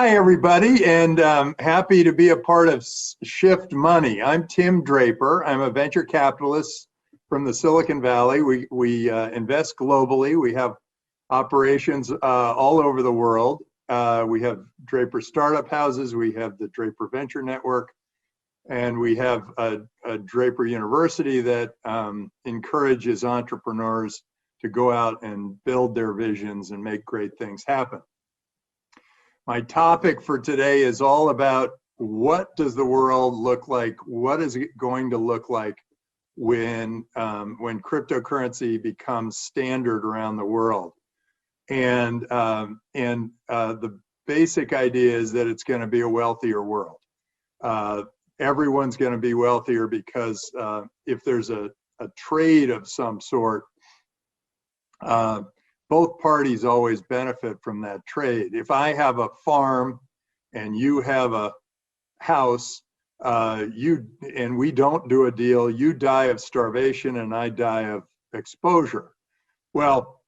Hi, everybody, and happy to be a part of Shift Money. I'm Tim Draper. I'm a venture capitalist from the Silicon Valley. We invest globally. We have operations all over the world. We have Draper Startup Houses. We have the Draper Venture Network, and we have a Draper University that encourages entrepreneurs to go out and build their visions and make great things happen. My topic for today is all about what does the world look like? What is it going to look like when cryptocurrency becomes standard around the world? And the basic idea is that it's going to be a wealthier world. Everyone's going to be wealthier because if there's a trade of some sort, both parties always benefit from that trade. If I have a farm and you have a house, and we don't do a deal, you die of starvation and I die of exposure. Well,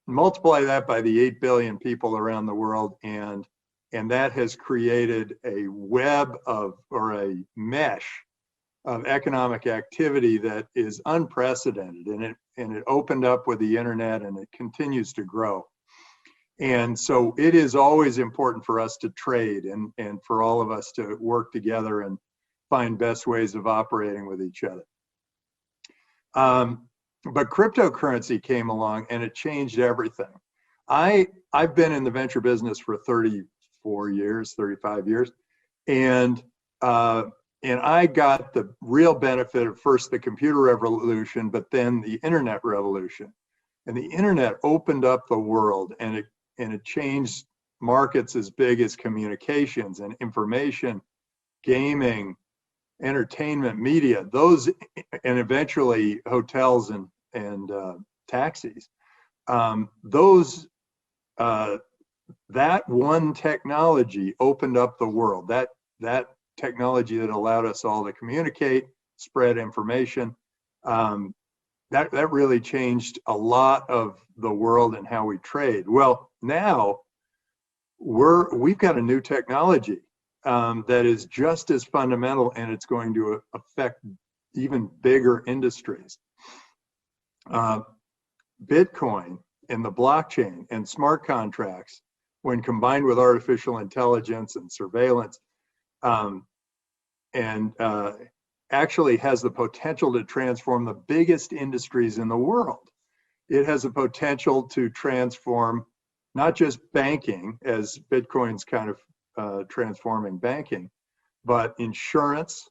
multiply that by the 8 billion people around the world, and that has created a web or a mesh of economic activity that is unprecedented, and it opened up with the internet, and it continues to grow. And so it is always important for us to trade and for all of us to work together and find best ways of operating with each other. But cryptocurrency came along and it changed everything. I've been in the venture business for 34 years, 35 years, and I got the real benefit of first the computer revolution, but then the internet revolution. And the internet opened up the world, and it changed markets as big as communications and information, gaming, entertainment, media, those, and eventually hotels and taxis. That one technology opened up the world. That technology that allowed us all to communicate, spread information, that really changed a lot of the world and how we trade. Well, now we've got a new technology that is just as fundamental, and it's going to affect even bigger industries. Bitcoin and the blockchain and smart contracts, when combined with artificial intelligence and surveillance, actually has the potential to transform the biggest industries in the world. It has the potential to transform not just banking, as Bitcoin's kind of transforming banking, but insurance,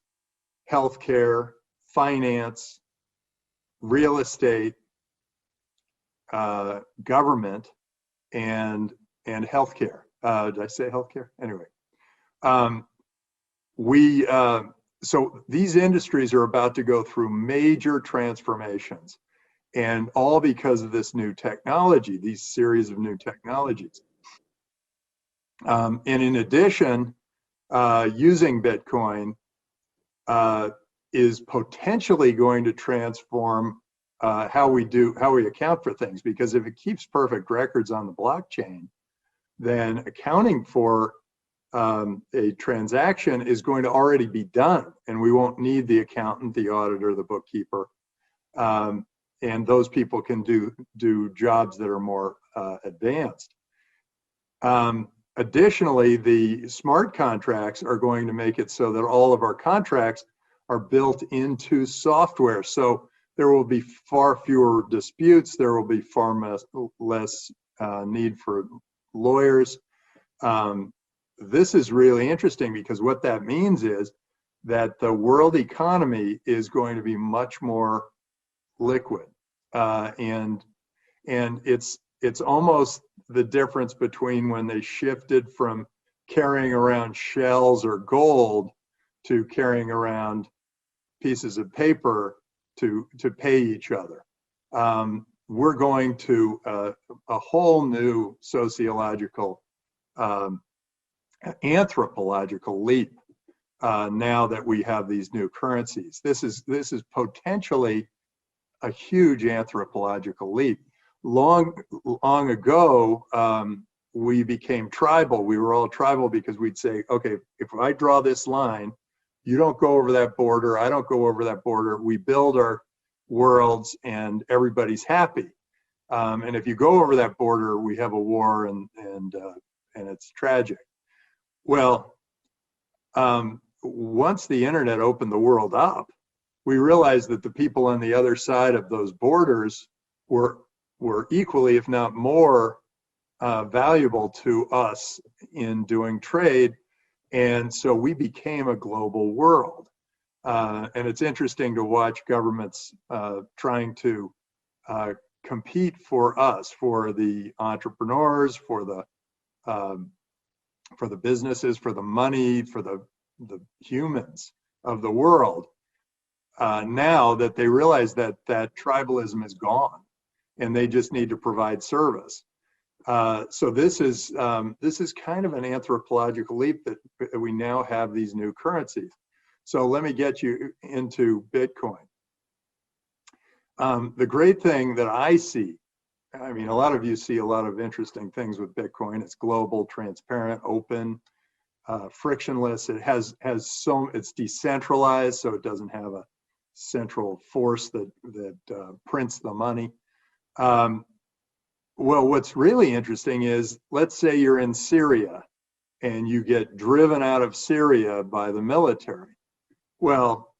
healthcare, finance, real estate, government, and healthcare. Did I say healthcare? Anyway. So these industries are about to go through major transformations, and all because of this new technology, these series of new technologies. And in addition, using Bitcoin is potentially going to transform how we account for things, because if it keeps perfect records on the blockchain, then accounting for a transaction is going to already be done, and we won't need the accountant, the auditor, the bookkeeper, and those people can do jobs that are more advanced. Additionally, the smart contracts are going to make it so that all of our contracts are built into software. So there will be far fewer disputes. There will be far less need for lawyers. This is really interesting, because what that means is that the world economy is going to be much more liquid, and it's almost the difference between when they shifted from carrying around shells or gold to carrying around pieces of paper to pay each other. We're going to a whole new sociological, anthropological leap now that we have these new currencies. This is potentially a huge anthropological leap. Long ago, we became tribal. We were all tribal because we'd say, okay, if I draw this line, you don't go over that border, I don't go over that border. We build our worlds and everybody's happy. And if you go over that border, we have a war and it's tragic. Well, once the internet opened the world up, we realized that the people on the other side of those borders were equally, if not more, valuable to us in doing trade. And so we became a global world. And it's interesting to watch governments trying to compete for us, for the entrepreneurs, for the businesses, for the money, for the humans of the world. Now that they realize that tribalism is gone, and they just need to provide service. So this is kind of an anthropological leap that we now have these new currencies. So let me get you into Bitcoin. The great thing that I see, I mean, a lot of you see a lot of interesting things with Bitcoin. It's global, transparent, open, frictionless. It's decentralized, so it doesn't have a central force that prints the money. Well, what's really interesting is, let's say you're in Syria and you get driven out of Syria by the military. Well,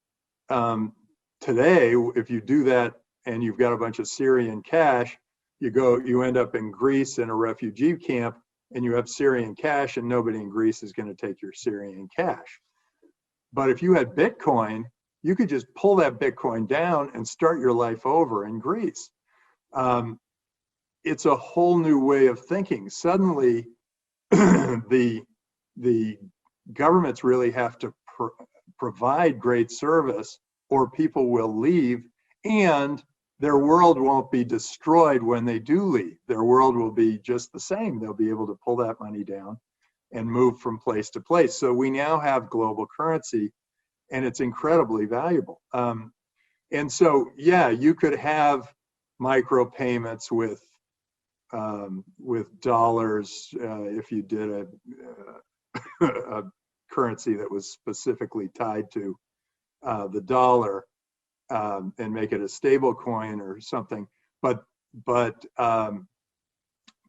today, if you do that and you've got a bunch of Syrian cash, you end up in Greece in a refugee camp, and you have Syrian cash, and nobody in Greece is going to take your Syrian cash. But if you had Bitcoin, you could just pull that Bitcoin down and start your life over in Greece. It's a whole new way of thinking. Suddenly, the governments really have to provide great service, or people will leave, and their world won't be destroyed when they do leave. Their world will be just the same. They'll be able to pull that money down and move from place to place. So we now have global currency, and it's incredibly valuable. And so, yeah, you could have micropayments with dollars if you did a currency that was specifically tied to the dollar, and make it a stable coin or something. But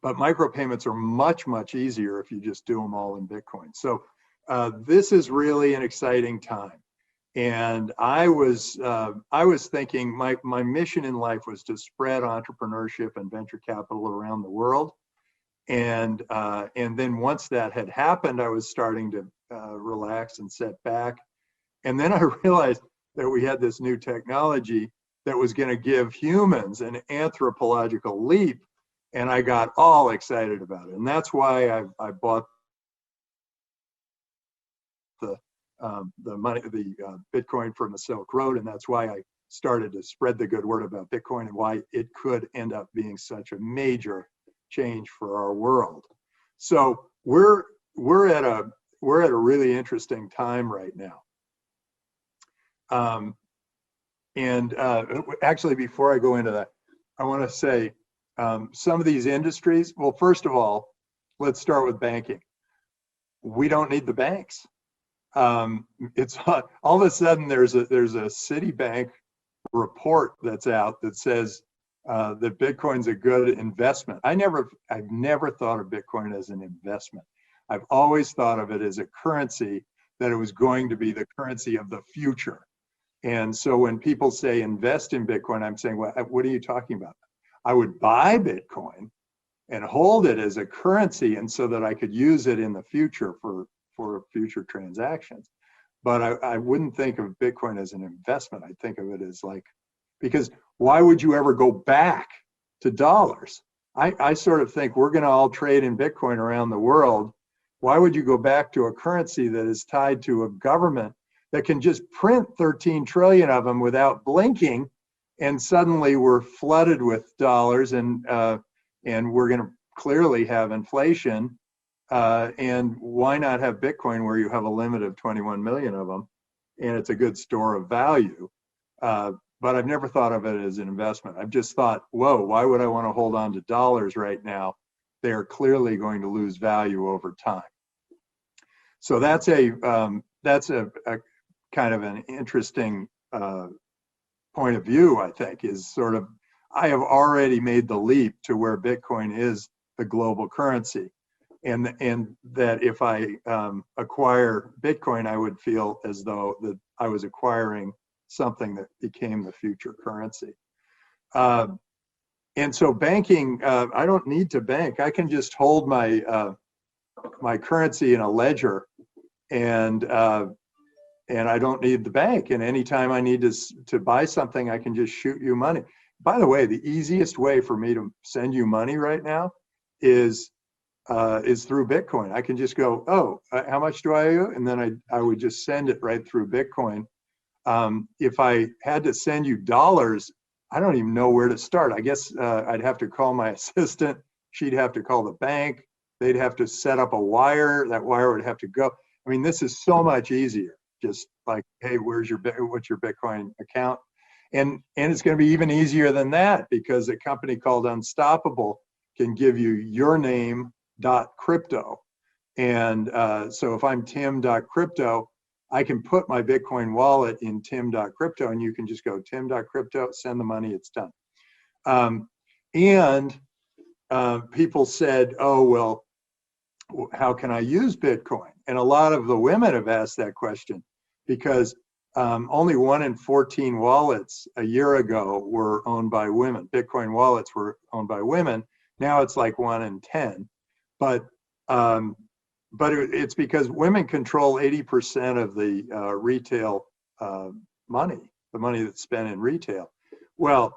micropayments are much easier if you just do them all in Bitcoin. So this is really an exciting time. And I was thinking my mission in life was to spread entrepreneurship and venture capital around the world. And then once that had happened, I was starting to relax and sit back. And then I realized that we had this new technology that was going to give humans an anthropological leap, and I got all excited about it. And that's why I bought the Bitcoin from the Silk Road, and that's why I started to spread the good word about Bitcoin and why it could end up being such a major change for our world. So we're at a really interesting time right now. Actually, before I go into that, I want to say some of these industries. Well, first of all, let's start with banking. We don't need the banks. It's all of a sudden there's a Citibank report that's out that says that Bitcoin's a good investment. I've never thought of Bitcoin as an investment. I've always thought of it as a currency, that it was going to be the currency of the future. And so when people say invest in Bitcoin, I'm saying, well, what are you talking about? I would buy Bitcoin and hold it as a currency, and so that I could use it in the future for future transactions. But I wouldn't think of Bitcoin as an investment. I'd think of it as because why would you ever go back to dollars? I sort of think we're going to all trade in Bitcoin around the world. Why would you go back to a currency that is tied to a government that can just print 13 trillion of them without blinking, and suddenly we're flooded with dollars, and we're going to clearly have inflation? And why not have Bitcoin where you have a limit of 21 million of them, and it's a good store of value? But I've never thought of it as an investment. I've just thought, whoa, why would I want to hold on to dollars right now they are clearly going to lose value over time. So that's a kind of an interesting point of view, I think, is sort of, I have already made the leap to where Bitcoin is the global currency. And that if I acquire Bitcoin, I would feel as though that I was acquiring something that became the future currency. And so banking, I don't need to bank. I can just hold my my currency in a ledger, and I don't need the bank. And anytime I need to buy something, I can just shoot you money. By the way, the easiest way for me to send you money right now is through Bitcoin. I can just go, oh, how much do I owe? And then I would just send it right through Bitcoin. If I had to send you dollars, I don't even know where to start. I guess I'd have to call my assistant. She'd have to call the bank. They'd have to set up a wire. That wire would have to go. I mean, this is so much easier. Just like, hey, what's your Bitcoin account? And it's going to be even easier than that, because a company called Unstoppable can give you your name.crypto. And so if I'm tim.crypto, I can put my Bitcoin wallet in tim.crypto, and you can just go tim.crypto, send the money, it's done. People said, oh, well, how can I use Bitcoin? And a lot of the women have asked that question, because only 1 in 14 wallets a year ago were owned by women. Bitcoin wallets were owned by women. Now it's like 1 in 10. But it's because women control 80% of the retail money, the money that's spent in retail. Well,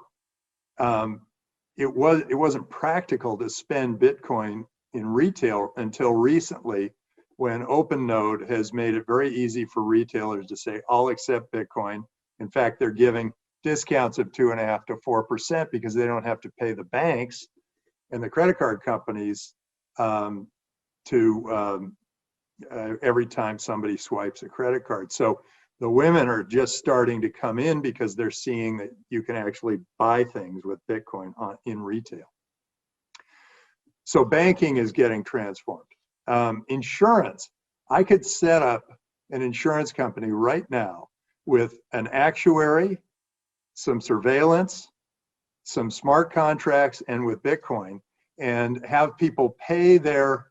it wasn't practical to spend Bitcoin in retail until recently, when OpenNode has made it very easy for retailers to say, I'll accept Bitcoin. In fact, they're giving discounts of 2.5% to 4% because they don't have to pay the banks and the credit card companies every time somebody swipes a credit card. So the women are just starting to come in because they're seeing that you can actually buy things with Bitcoin in retail. So banking is getting transformed. Insurance, I could set up an insurance company right now with an actuary, some surveillance, some smart contracts, and with Bitcoin, and have people pay their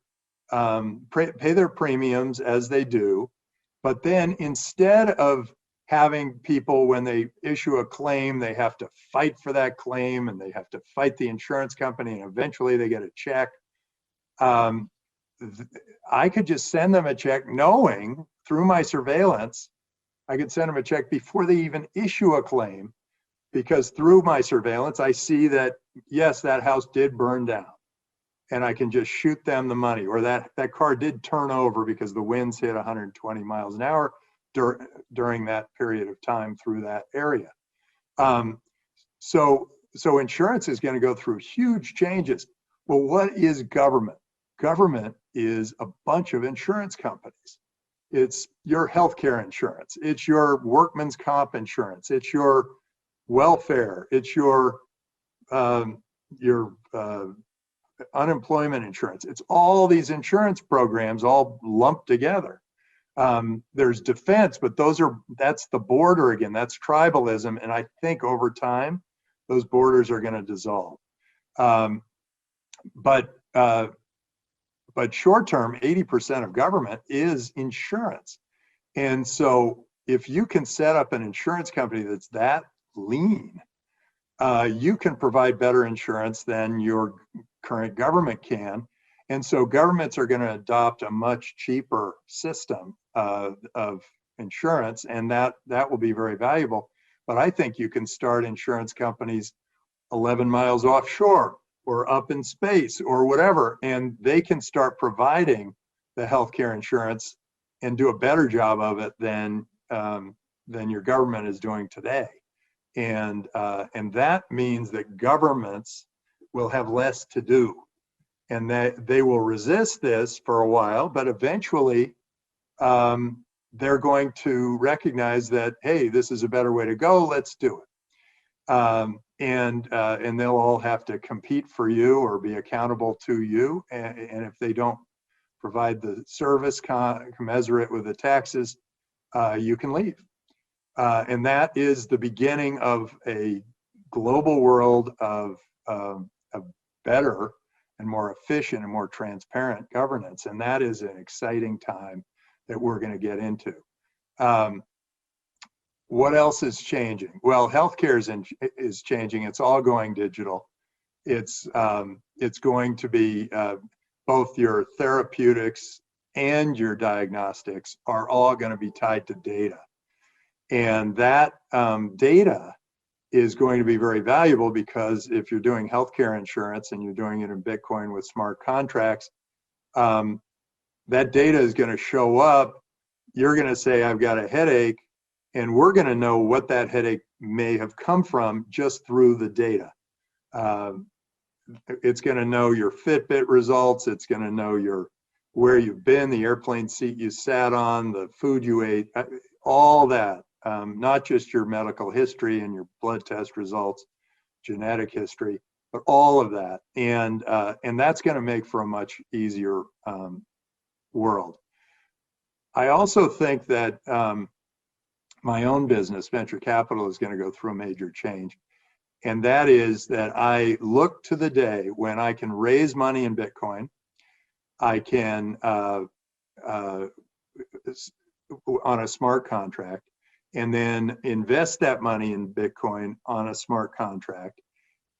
premiums as they do. But then instead of having people, when they issue a claim, they have to fight for that claim, and they have to fight the insurance company, and eventually they get a check. I could just send them a check, knowing through my surveillance, I could send them a check before they even issue a claim, because through my surveillance, I see that, yes, that house did burn down, and I can just shoot them the money, or that car did turn over because the winds hit 120 miles an hour during that period of time through that area. So insurance is going to go through huge changes. Well, what is government? Government is a bunch of insurance companies. It's your healthcare insurance. It's your workman's comp insurance. It's your welfare. It's your unemployment insurance. It's all these insurance programs all lumped together. There's defense, but that's the border again. That's tribalism, and I think over time those borders are going to dissolve. But short term, 80% of government is insurance. And so if you can set up an insurance company that's that lean, you can provide better insurance than your current government can. And so governments are going to adopt a much cheaper system of insurance, and that will be very valuable. But I think you can start insurance companies 11 miles offshore, or up in space, or whatever, and they can start providing the healthcare insurance and do a better job of it than your government is doing today. And that means that governments will have less to do, and that they will resist this for a while, but eventually they're going to recognize that, hey, this is a better way to go, let's do it. and they'll all have to compete for you or be accountable to you. And if they don't provide the service commensurate with the taxes, you can leave. And that is the beginning of a global world of better and more efficient and more transparent governance. And that is an exciting time that we're going to get into. What else is changing? Well, healthcare is changing. It's all going digital. It's going to be both your therapeutics and your diagnostics are all going to be tied to data. And that data is going to be very valuable, because if you're doing healthcare insurance and you're doing it in Bitcoin with smart contracts, that data is going to show up. You're going to say, I've got a headache, and we're going to know what that headache may have come from just through the data. It's going to know your Fitbit results. It's going to know where you've been, the airplane seat you sat on, the food you ate, all that. Not just your medical history and your blood test results, genetic history, but all of that. And that's going to make for a much easier world. I also think that my own business, venture capital, is going to go through a major change. And that is that I look to the day when I can raise money in Bitcoin. I can, on a smart contract, and then invest that money in Bitcoin on a smart contract,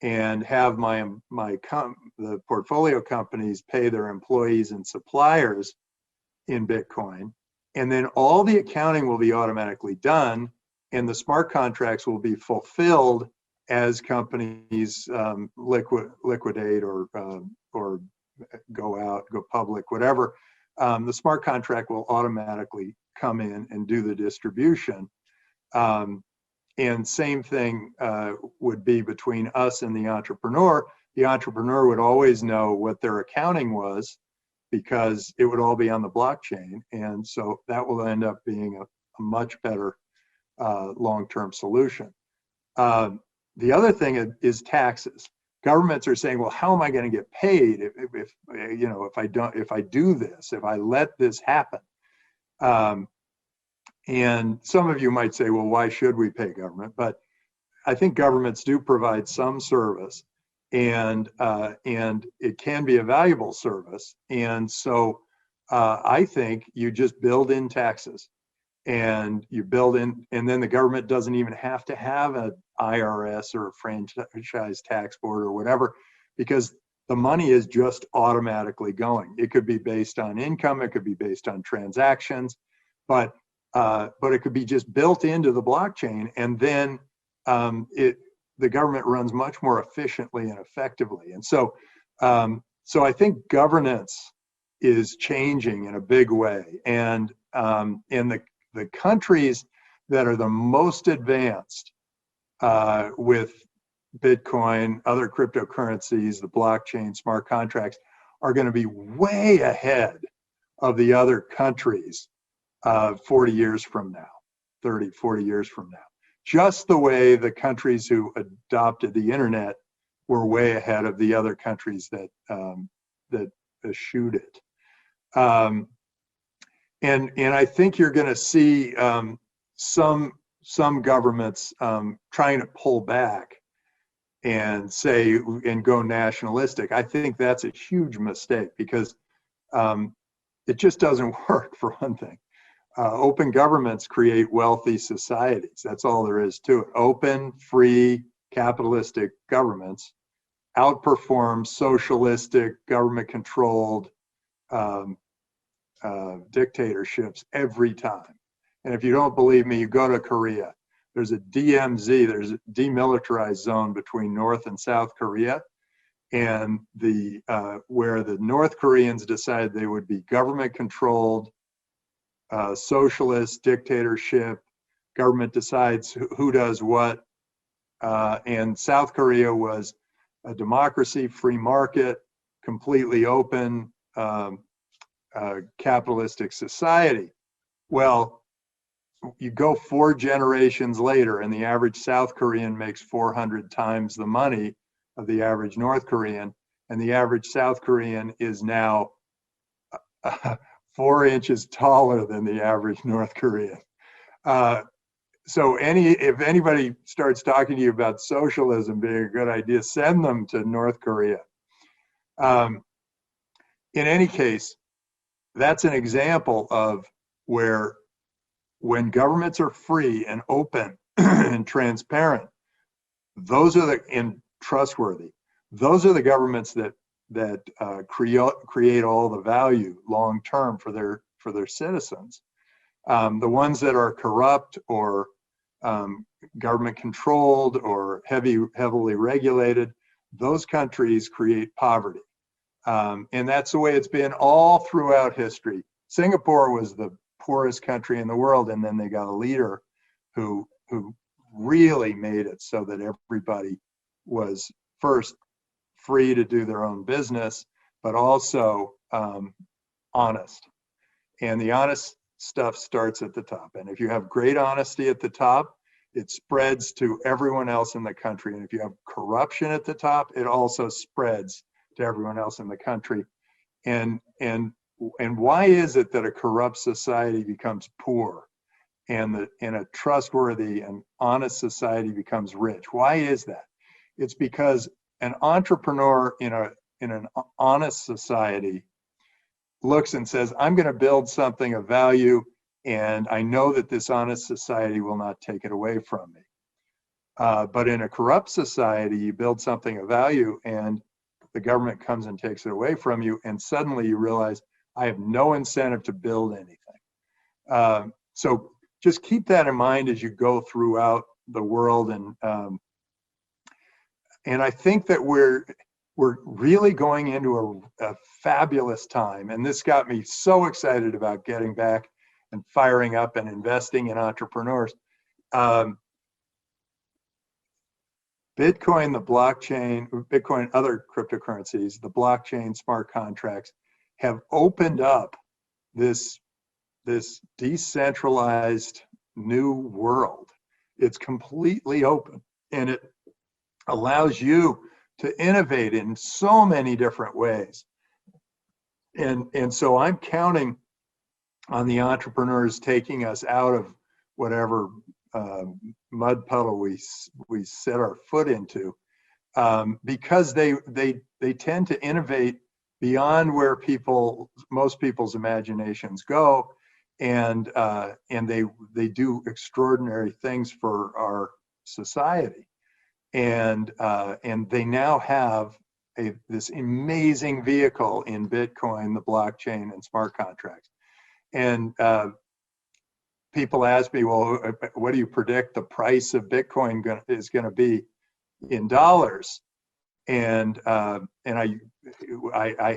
and have the portfolio companies pay their employees and suppliers in Bitcoin. And then all the accounting will be automatically done, and the smart contracts will be fulfilled as companies liquidate or go public, whatever. The smart contract will automatically come in and do the distribution. And same thing would be between us and the entrepreneur. The entrepreneur would always know what their accounting was, because it would all be on the blockchain. And so that will end up being a much better long-term solution. The other thing is taxes. Governments are saying, well, how am I going to get paid if I do this, if I let this happen? And some of you might say, well, why should we pay government? But I think governments do provide some service, and it can be a valuable service. And so I think you just build in taxes, and you build in, and then the government doesn't even have to have an IRS or a franchise tax board or whatever, because the money is just automatically going. It could be based on income, it could be based on transactions, but it could be just built into the blockchain, and then the government runs much more efficiently and effectively. And so I think governance is changing in a big way. And in the countries that are the most advanced with Bitcoin, other cryptocurrencies, the blockchain, smart contracts, are going to be way ahead of the other countries 40 years from now, 30, 40 years from now. Just the way the countries who adopted the internet were way ahead of the other countries that eschewed it. And I think you're going to see some governments trying to pull back and go nationalistic. I think that's a huge mistake, because it just doesn't work, for one thing. Open governments create wealthy societies. That's all there is to it. Open, free, capitalistic governments outperform socialistic, government-controlled dictatorships every time. And if you don't believe me, you go to Korea. There's a DMZ, there's a demilitarized zone between North and South Korea, and where the North Koreans decided they would be government-controlled, socialist dictatorship, government decides who does what, and South Korea was a democracy, free market, completely open, capitalistic society. Well, you go 4 generations later, and the average South Korean makes 400 times the money of the average North Korean, and the average South Korean is now 4 inches taller than the average North Korean. So if anybody starts talking to you about socialism being a good idea, send them to North Korea. In any case, that's an example of where when governments are free and open and transparent, and trustworthy, those are the governments that create all the value long term for their citizens. The ones that are corrupt or government controlled or heavily regulated, those countries create poverty. And that's the way it's been all throughout history. Singapore was the poorest country in the world, and then they got a leader who really made it so that everybody was first free to do their own business, but also honest. And the honest stuff starts at the top. And if you have great honesty at the top, it spreads to everyone else in the country. And if you have corruption at the top, it also spreads to everyone else in the country. And why is it that a corrupt society becomes poor and a trustworthy and honest society becomes rich? Why is that? It's because an entrepreneur in an honest society looks and says, I'm going to build something of value, and I know that this honest society will not take it away from me. But in a corrupt society, you build something of value and the government comes and takes it away from you, and suddenly you realize, I have no incentive to build anything. So just keep that in mind as you go throughout the world. And I think that we're really going into a fabulous time. And this got me so excited about getting back and firing up and investing in entrepreneurs. Bitcoin, the blockchain, Bitcoin, other cryptocurrencies, the blockchain, smart contracts have opened up this decentralized new world. It's completely open, and it allows you to innovate in so many different ways. And so I'm counting on the entrepreneurs taking us out of whatever mud puddle we set our foot into, because they tend to innovate beyond where most people's imaginations go, and they do extraordinary things for our society, and they now have this amazing vehicle in Bitcoin, the blockchain, and smart contracts. And people ask me, well, what do you predict the price of Bitcoin is going to be in dollars? And I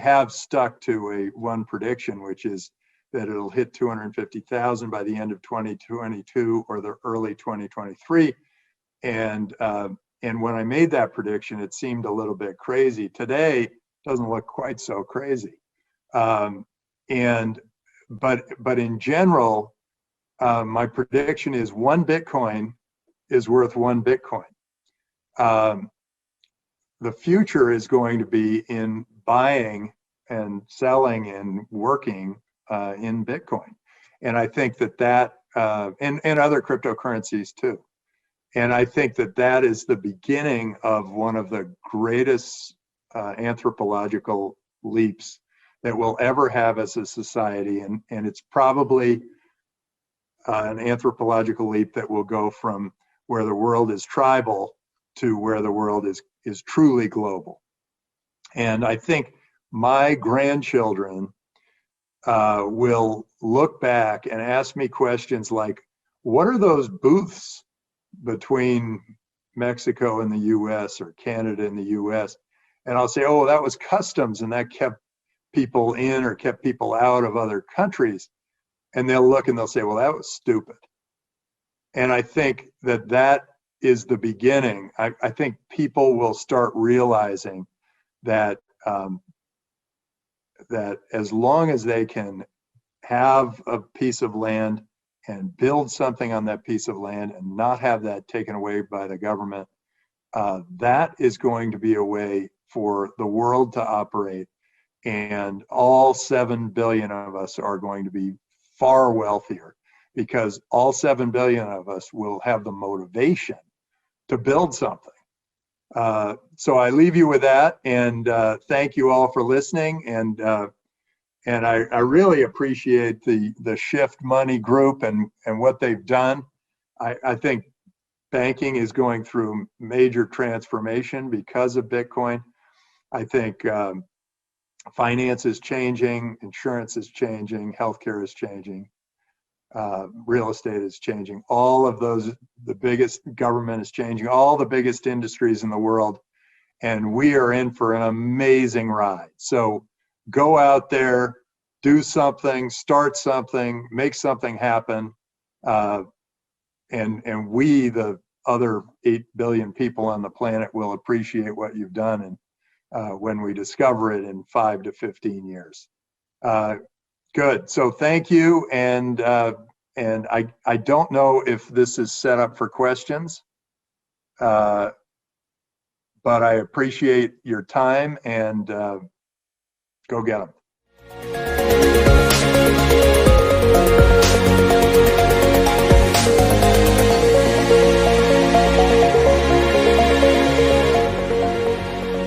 have stuck to one prediction, which is that it'll hit 250,000 by the end of 2022 or the early 2023. And when I made that prediction, it seemed a little bit crazy. Today, it doesn't look quite so crazy. But in general, my prediction is 1 Bitcoin is worth 1 Bitcoin. The future is going to be in buying and selling and working in Bitcoin. And I think that and other cryptocurrencies too. And I think that is the beginning of one of the greatest anthropological leaps that we'll ever have as a society. And it's probably an anthropological leap that will go from where the world is tribal to where the world is truly global. And I think my grandchildren will look back and ask me questions like, what are those booths between Mexico and the US or Canada and the US? And I'll say, oh, that was customs, and that kept people in or kept people out of other countries. And they'll look and they'll say, well, that was stupid. And I think that is the beginning. I think people will start realizing that that as long as they can have a piece of land and build something on that piece of land and not have that taken away by the government, that is going to be a way for the world to operate. And all 7 billion of us are going to be far wealthier, because all 7 billion of us will have the motivation to build something. So I leave you with that, and thank you all for listening. And I really appreciate the Shift Money group and what they've done. I think banking is going through major transformation because of Bitcoin. I think finance is changing, insurance is changing, healthcare is changing, real estate is changing. All of those, the biggest government is changing, all the biggest industries in the world, and we are in for an amazing ride. So go out there, do something, start something, make something happen, and we, the other 8 billion people on the planet, will appreciate what you've done, and when we discover it in 5 to 15 years. Good. So thank you. And I don't know if this is set up for questions, but I appreciate your time, and go get them.